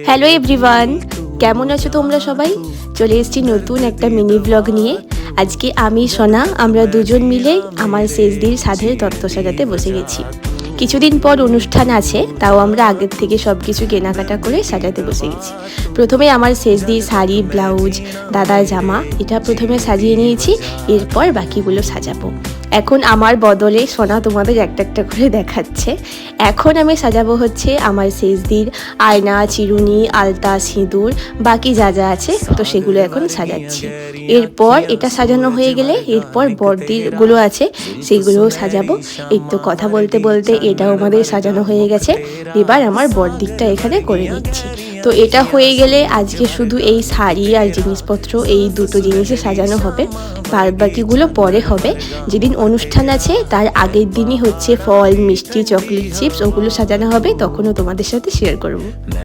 Hello everyone, কেমন আছো তোমরা সবাই? চলে এসেছি নতুন একটা মিনি ব্লগ নিয়ে। আজকে আমি সোনা আমরা দুজন মিলে আমার শেষদির সাধের তত্ত্ব সাজাতে বসে গেছি। কিছুদিন পর অনুষ্ঠান আছে, তাও আমরা আগের থেকে সব কিছু কেনাকাটা করে সাজাতে বসে গেছি। প্রথমে আমার শেষদির শাড়ি, ব্লাউজ, দাদার জামা এটা প্রথমে সাজিয়ে নিয়েছি, এরপর বাকিগুলো সাজাবো। এখন আমার বদলে সোনা তোমাদের একটা একটা করে দেখাচ্ছে। এখন আমি সাজাবো হচ্ছে আমার শেষদির আয়না, চিরুনি, আলতা, সিঁদুর, বাকি যা যা আছে তো সেগুলো এখন সাজাচ্ছি। এরপর এটা সাজানো হয়ে গেলে এরপর বড়দিরগুলো আছে সেগুলোও সাজাবো। এই তো কথা বলতে বলতে এটাও আমাদের সাজানো হয়ে গেছে। এবার আমার বড়দিকটা এখানে করে নিচ্ছি। তো এটা হয়ে গেলে আজকে শুধু এই শাড়ি আর জিনিসপত্র এই দুটো জিনিসে সাজানো হবে, বাদ বাকিগুলো পরে হবে। যেদিন অনুষ্ঠান আছে তার আগের দিনই হচ্ছে ফল, মিষ্টি, চকলেট, চিপস ওগুলো সাজানো হবে, তখনও তোমাদের সাথে শেয়ার করবো।